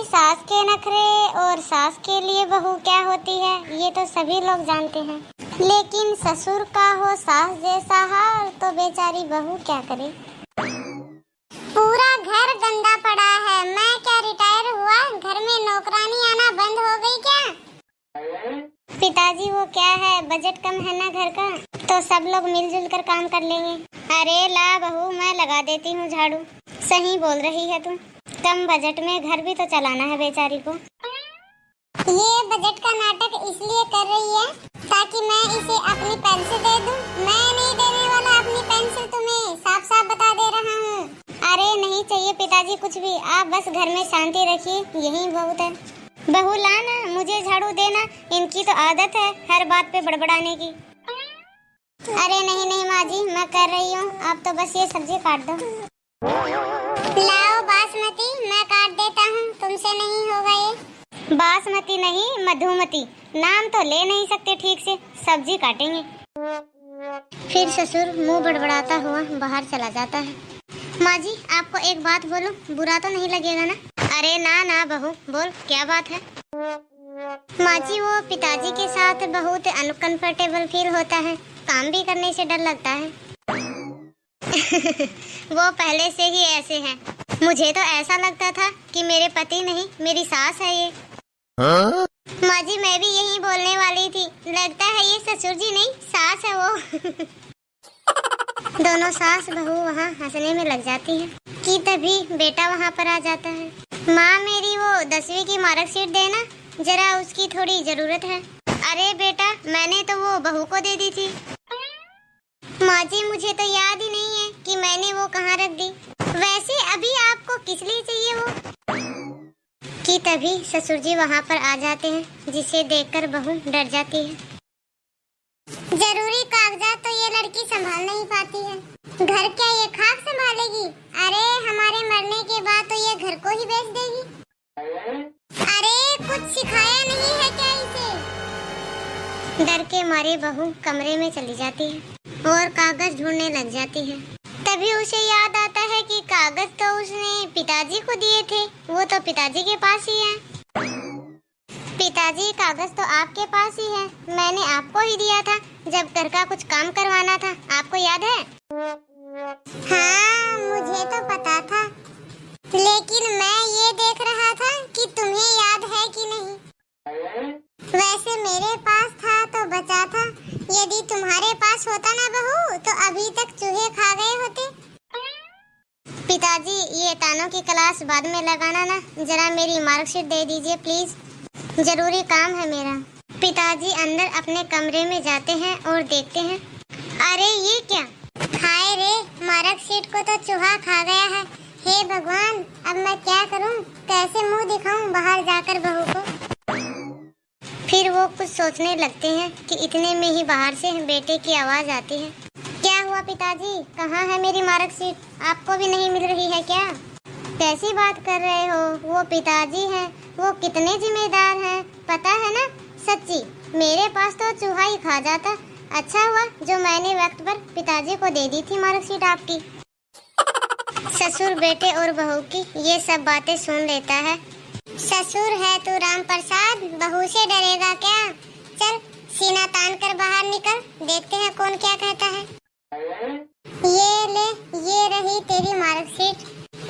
सास के नखरे और सास के लिए बहू क्या होती है ये तो सभी लोग जानते हैं, लेकिन ससुर का हो सास जैसा हाल तो बेचारी बहू क्या करे। पूरा घर गंदा पड़ा है, मैं क्या रिटायर हुआ, घर में नौकरानी आना बंद हो गई क्या? पिताजी वो क्या है, बजट कम है ना घर का, तो सब लोग मिलजुल कर काम कर लेंगे। अरे ला बहू, मैं लगा देती हूँ झाड़ू। सही बोल रही है तुम, कम बजट में घर भी तो चलाना है बेचारी को। ये बजट का नाटक इसलिए कर रही है ताकि मैं इसे अपनी पेंसिल दे दूं। मैं नहीं देने वाला अपनी पेंसिल तुम्हें, साफ साफ बता दे रहा हूँ। अरे नहीं चाहिए पिताजी कुछ भी, आप बस घर में शांति रखिए, यही बहुत है। बहू लाना, मुझे झाड़ू देना, इनकी तो आदत है हर बात पे बड़बड़ाने की। अरे नहीं नहीं माँ जी, मैं कर रही हूँ, आप तो बस ये सब्जी काट दो। लाओ बासमती, मैं काट देता हूँ, तुमसे नहीं होगा ये। बासमती नहीं, मधुमती, नाम तो ले नहीं सकते ठीक से, सब्जी काटेंगे। फिर ससुर मुंह बड़बड़ाता हुआ बाहर चला जाता है। माँ जी आपको एक बात बोलूं, बुरा तो नहीं लगेगा ना? अरे ना ना बहू, बोल क्या बात है? माँ जी वो पिताजी के साथ बहुत अनकंफर्टेबल फील होता है, काम भी करने से डर लगता है। वो पहले से ही ऐसे हैं, मुझे तो ऐसा लगता था कि मेरे पति नहीं मेरी सास है ये। माँ जी मैं भी यही बोलने वाली थी, लगता है ये ससुर जी नहीं सास है वो। दोनों सास बहू वहाँ हंसने में लग जाती हैं कि तभी बेटा वहाँ पर आ जाता है। माँ मेरी वो 10वीं की मार्कशीट देना, जरा उसकी थोड़ी जरूरत है। अरे बेटा मैंने तो वो बहू को दे दी थी। माँ जी मुझे तो याद ही नहीं है कि मैंने वो कहाँ रख दी। वैसे अभी आपको किस लिए चाहिए वो? कि तभी ससुर जी वहाँ पर आ जाते हैं, जिसे देखकर बहू डर जाती है। जरूरी कागजात तो ये लड़की संभाल नहीं पाती है, घर क्या ये खाक संभालेगी? अरे हमारे मरने के बाद तो ये घर को ही बेच देगी। अरे कुछ सिखाया नहीं है क्या इसे? डर के मारे बहू कमरे में चली जाती है और कागज ढूंढने लग जाती है। तभी उसे याद आता है कि कागज तो उसने पिताजी को दिए थे, वो तो पिताजी के पास ही है। पिताजी कागज तो आपके पास ही है, मैंने आपको ही दिया था जब घर का कुछ काम करवाना था, आपको याद है? हाँ मुझे तो पता था, लेकिन मैं ये देख रहा था कि तुम्हें याद है कि नहीं। वैसे मेरे पास था तो बचा था, यदि तुम्हारे पास होता ना बहू तो अभी तक चूहे खा गए होते। पिताजी ये तानों की क्लास बाद में लगाना ना, जरा मेरी मार्कशीट दे दीजिए प्लीज, जरूरी काम है मेरा। पिताजी अंदर अपने कमरे में जाते हैं और देखते हैं, अरे ये क्या, हाय रे मार्कशीट को तो चूहा खा गया है। हे भगवान अब मैं क्या करूं, कैसे मुंह दिखाऊं बाहर जाकर बहू को? फिर वो कुछ सोचने लगते हैं कि इतने में ही बाहर से बेटे की आवाज आती है। क्या हुआ पिताजी, कहाँ है मेरी मार्कशीट, आपको भी नहीं मिल रही है क्या? कैसी बात कर रहे हो, वो पिताजी हैं, वो कितने जिम्मेदार हैं, पता है ना? सच्ची मेरे पास तो चूहा ही खा जाता, अच्छा हुआ जो मैंने वक्त पर पिताजी को दे दी थी मार्कशीट आपकी। ससुर बेटे और बहू की ये सब बातें सुन लेता है। ससुर है तू राम प्रसाद, बहू से डरेगा क्या? चल सीना तान कर बाहर निकल, देखते हैं कौन क्या कहता है। ये ले, ये रही तेरी मार्कशीट,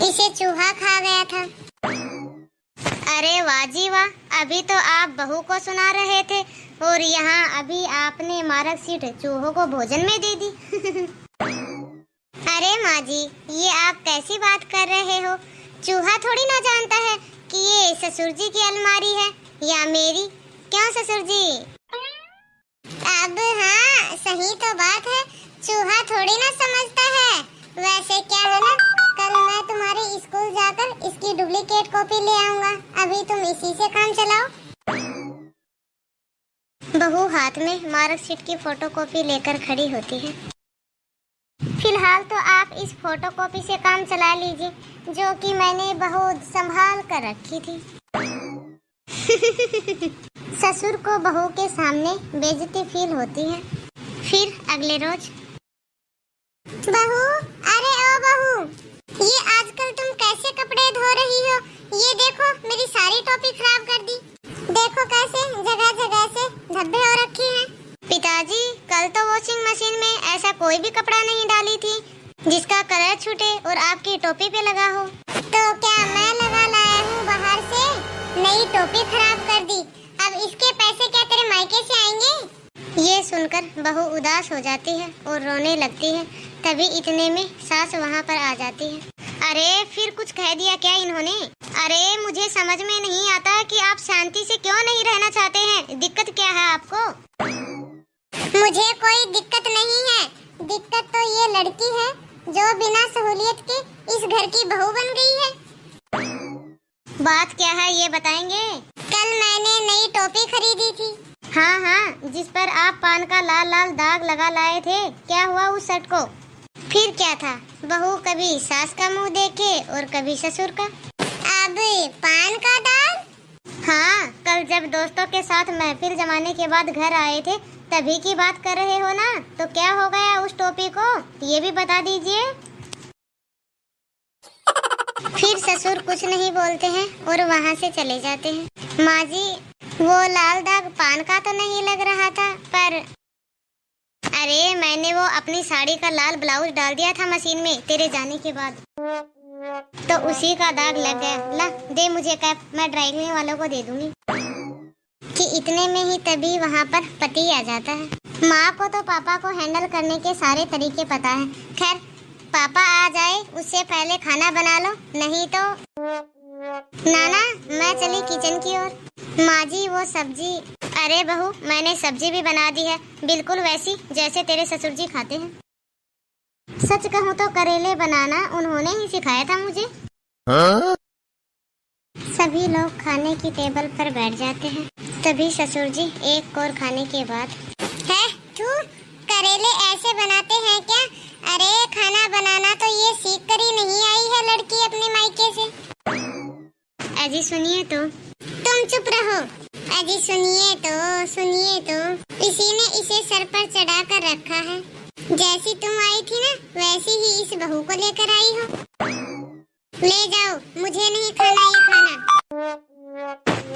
इसे चूहा खा गया था। अरे वाह जी वाह, अभी तो आप बहू को सुना रहे थे और यहाँ अभी आपने मार्कशीट चूहों को भोजन में दे दी। अरे माँ जी ये आप कैसी बात कर रहे हो, चूहा थोड़ी ना जानता है कि ये ससुर जी की अलमारी है या मेरी, क्यों ससुर जी? अब हाँ सही तो बात है, चूहा थोड़ी ना समझता है। वैसे क्या है ना, कल मैं तुम्हारे स्कूल जाकर इसकी डुप्लीकेट कॉपी ले आऊंगा, अभी तुम इसी से काम चलाओ। बहू हाथ में मार्कशीट की फोटोकॉपी लेकर खड़ी होती है। फिलहाल तो आप इस फोटोकॉपी से काम चला लीजिए, जो कि मैंने बहुत संभाल कर रखी थी। ससुर को बहू के सामने बेइज्जती फील होती है। फिर अगले रोज, बहू, अरे ओ बहू, ये आजकल तुम कैसे कपड़े धो रही हो? ये देखो मेरी सारी देखो कैसे जगह जगह से धब्बे हो रखे हैं। पिताजी, कल तो वॉशिंग मशीन में ऐसा कोई भी कपड़ा नहीं डाली थी जिसका कलर छूटे और आपकी टोपी पे लगा हो। तो क्या मैं लगा लाया हूँ बाहर से? नई टोपी खराब कर दी, अब इसके पैसे क्या तेरे मायके से आएंगे? ये सुनकर बहू उदास हो जाती है और रोने लगती है। तभी इतने में सास वहाँ पर आ जाती है। अरे फिर कुछ कह दिया क्या इन्होंने? अरे मुझे समझ में नहीं आता कि आप शांति से क्यों नहीं रहना चाहते हैं, दिक्कत क्या है आपको? मुझे कोई दिक्कत नहीं है, दिक्कत तो ये लड़की है जो बिना सहूलियत के इस घर की बहू बन गई है। बात क्या है ये बताएंगे? कल मैंने नई टोपी खरीदी थी। हाँ हाँ, जिस पर आप पान का लाल लाल दाग लगा लाए थे, क्या हुआ उस शर्ट को? फिर क्या था, बहू कभी सास का मुंह देखे और कभी ससुर का। अब पान का दाग? हाँ, कल जब दोस्तों के साथ महफिल जमाने के बाद घर आए थे तभी की बात कर रहे हो ना, तो क्या हो गया उस टोपी को, ये भी बता दीजिए। फिर ससुर कुछ नहीं बोलते हैं और वहाँ से चले जाते हैं। माँ जी, वो लाल दाग पान का तो नहीं लग रहा था, पर अरे मैंने वो अपनी साड़ी का लाल ब्लाउज डाल दिया था मशीन में तेरे जाने के बाद, तो उसी का दाग लग गया। ला दे मुझे कैप, मैं ड्राई क्लीनिंग वालों को दे दूंगी। कि इतने में ही तभी वहाँ पर पति आ जाता है। माँ को तो पापा को हैंडल करने के सारे तरीके पता है। खैर, पापा आ जाए उससे पहले खाना बना लो, नहीं तो नाना मैं चली किचन की ओर। माँ जी वो सब्जी, अरे बहू मैंने सब्जी भी बना दी है, बिल्कुल वैसी जैसे तेरे ससुर जी खाते हैं। सच कहूँ तो करेले बनाना उन्होंने ही सिखाया था मुझे। सभी लोग खाने की टेबल पर बैठ जाते हैं। तभी ससुर जी एक और खाने के बाद, है तू करेले ऐसे बनाते हैं क्या? अरे खाना बनाना तो ये सीख कर ही नहीं आई है लड़की अपने मायके से। अजी सुनिए तो। तुम चुप रहो। अजी सुनिए तो इसी ने इसे सर पर चढ़ा कर रखा है। जैसी तुम आई थी ना वैसी ही इस बहू को लेकर आई हो। ले जाओ, मुझे नहीं खाना ये खाना।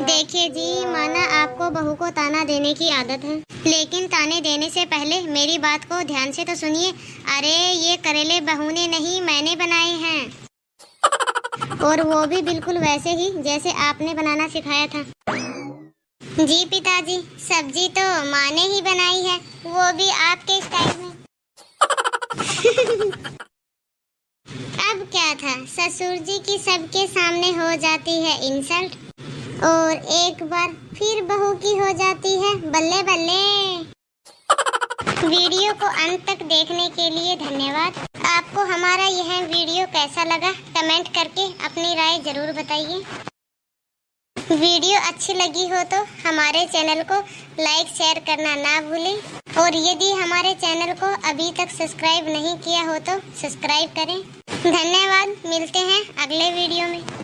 देखिए जी, माना आपको बहू को ताना देने की आदत है, लेकिन ताने देने से पहले मेरी बात को ध्यान से तो सुनिए। अरे ये करेले बहू ने नहीं मैंने बनाए हैं, और वो भी बिल्कुल वैसे ही जैसे आपने बनाना सिखाया था। जी पिताजी, सब्जी तो माँ ने ही बनाई है, वो भी आपके स्टाइल में। अब क्या था, ससुर जी की सबके सामने हो जाती है इंसल्ट, और एक बार फिर बहू की हो जाती है बल्ले बल्ले। वीडियो को अंत तक देखने के लिए धन्यवाद। आपको हमारा यह वीडियो कैसा लगा कमेंट करके अपनी राय जरूर बताइए। वीडियो अच्छी लगी हो तो हमारे चैनल को लाइक शेयर करना ना भूलें, और यदि हमारे चैनल को अभी तक सब्सक्राइब नहीं किया हो तो सब्सक्राइब करें। धन्यवाद, मिलते हैं अगले वीडियो में।